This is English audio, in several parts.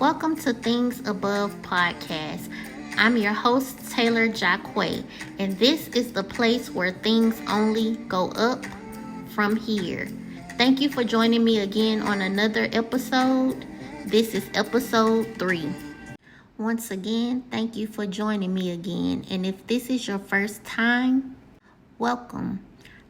Welcome to Things Above Podcast. I'm your host, Taylor Jacquet, and this is the place where things only go up from here. Thank you for joining me again on another episode. This is episode 3. Once again, thank you for joining me again. And if this is your first time, welcome.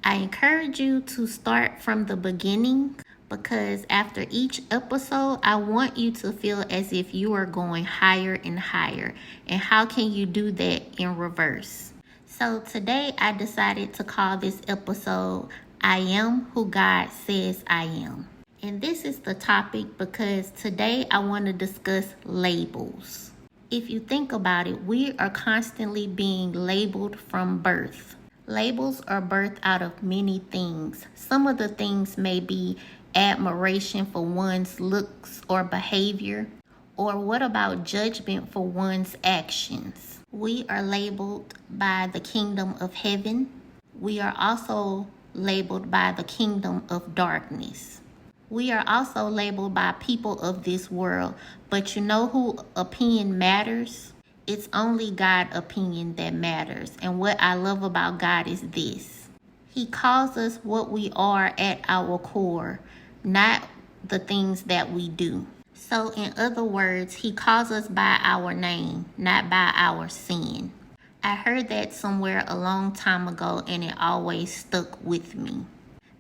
I encourage you to start from the beginning because after each episode, I want you to feel as if you are going higher and higher. And how can you do that in reverse? So today I decided to call this episode, I Am Who God Says I Am. And this is the topic because today I want to discuss labels. If you think about it, we are constantly being labeled from birth. Labels are birthed out of many things. Some of the things may be admiration for one's looks or behavior, or what about judgment for one's actions? We are labeled by the kingdom of heaven. We are also labeled by the kingdom of darkness. We are also labeled by people of this world, but you know who opinion matters? It's only God's opinion that matters. And what I love about God is this. He calls us what we are at our core, not the things that we do. So in other words, he calls us by our name, not by our sin. I heard that somewhere a long time ago and it always stuck with me.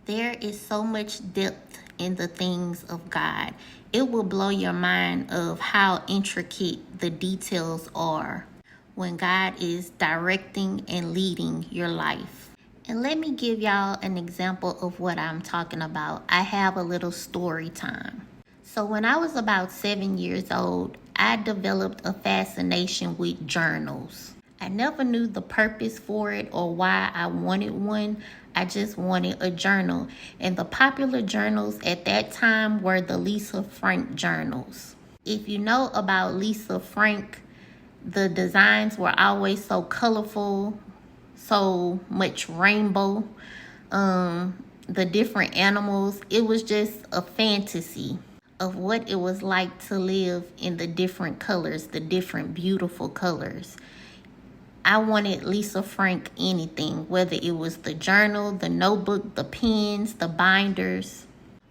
There is so much depth in the things of God. It will blow your mind of how intricate the details are when God is directing and leading your life. And let me give y'all an example of what I'm talking about. I have a little story time. So when I was about 7 years old, I developed a fascination with journals. I never knew the purpose for it or why I wanted one. I just wanted a journal. And the popular journals at that time were the Lisa Frank journals. If you know about Lisa Frank, the designs were always so colorful, so much rainbow. The different animals, it was just a fantasy of what it was like to live in the different colors, the different beautiful colors. I wanted Lisa Frank anything, whether it was the journal, the notebook, the pens, the binders,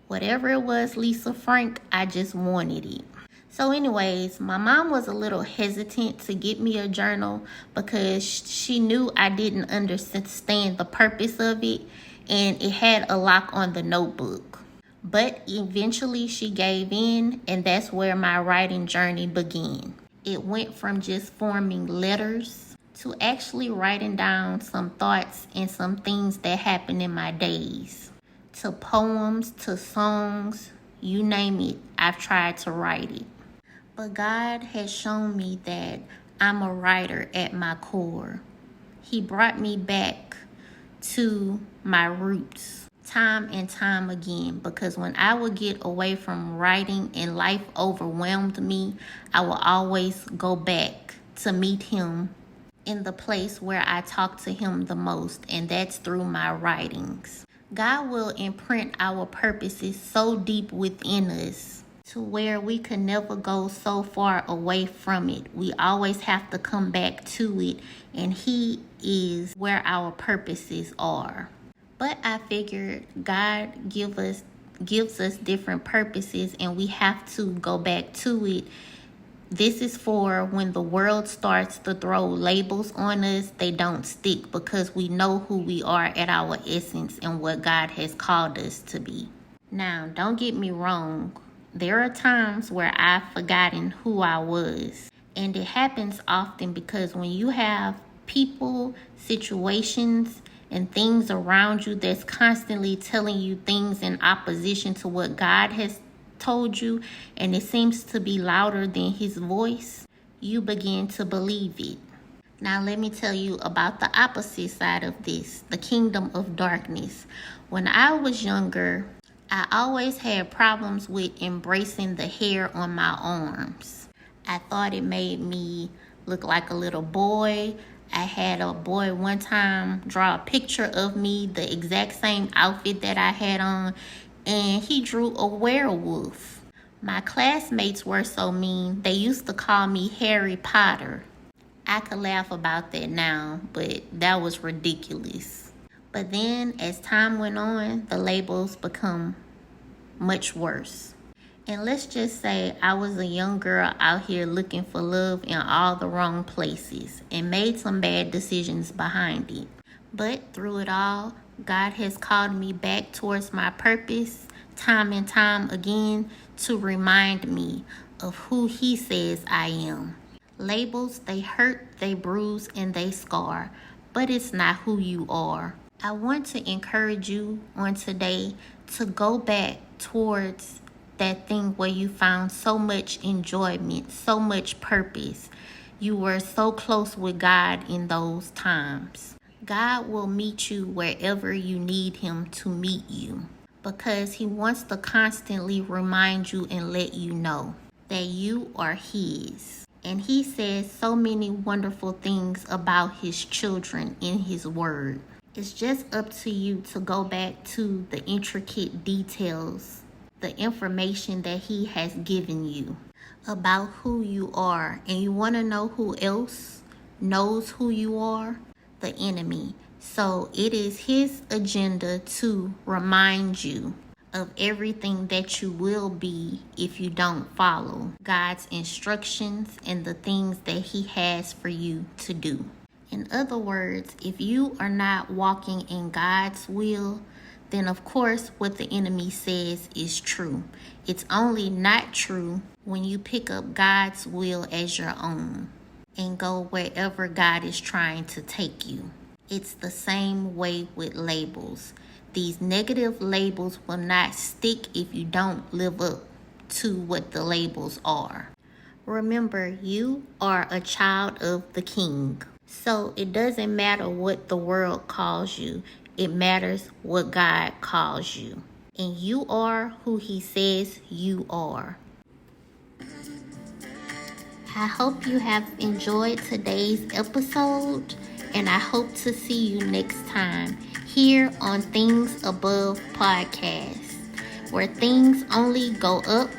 whatever it was Lisa Frank, I just wanted it. So anyways, my mom was a little hesitant to get me a journal because she knew I didn't understand the purpose of it and it had a lock on the notebook. But eventually she gave in and that's where my writing journey began. It went from just forming letters to actually writing down some thoughts and some things that happened in my days. To poems, to songs, you name it, I've tried to write it. But God has shown me that I'm a writer at my core. He brought me back to my roots time and time again because when I would get away from writing and life overwhelmed me, I will always go back to meet him in the place where I talk to him the most, and that's through my writings. God will imprint our purposes so deep within us to where we can never go so far away from it. We always have to come back to it, and he is where our purposes are. But I figured God gives us different purposes, and we have to go back to it. This is for when the world starts to throw labels on us, they don't stick because we know who we are at our essence and what God has called us to be. Now, don't get me wrong. There are times where I've forgotten who I was. And it happens often because when you have people, situations, and things around you that's constantly telling you things in opposition to what God has told you, and it seems to be louder than his voice, you begin to believe it. Now let me tell you about the opposite side of this, the kingdom of darkness. When I was younger, I always had problems with embracing the hair on my arms. I thought it made me look like a little boy. I had a boy one time draw a picture of me, the exact same outfit that I had on, and he drew a werewolf. My classmates were so mean, they used to call me Harry Potter. I could laugh about that now, but that was ridiculous. But then, as time went on, the labels become much worse. And let's just say I was a young girl out here looking for love in all the wrong places and made some bad decisions behind it. But through it all, God has called me back towards my purpose time and time again to remind me of who He says I am. Labels, they hurt, they bruise, and they scar, but it's not who you are. I want to encourage you on today to go back towards that thing where you found so much enjoyment, so much purpose. You were so close with God in those times. God will meet you wherever you need Him to meet you, because He wants to constantly remind you and let you know that you are His. And He says so many wonderful things about His children in His word. It's just up to you to go back to the intricate details, the information that He has given you about who you are. And you want to know who else knows who you are? The enemy. So it is his agenda to remind you of everything that you will be if you don't follow God's instructions and the things that He has for you to do. In other words, if you are not walking in God's will, then of course what the enemy says is true. It's only not true when you pick up God's will as your own and go wherever God is trying to take you. It's the same way with labels. These negative labels will not stick if you don't live up to what the labels are. Remember, you are a child of the King. So it doesn't matter what the world calls you. It matters what God calls you. And you are who He says you are. I hope you have enjoyed today's episode, and I hope to see you next time here on Things Above Podcast, where things only go up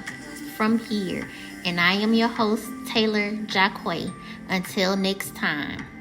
from here. And I am your host, Taylor Jacquet. Until next time.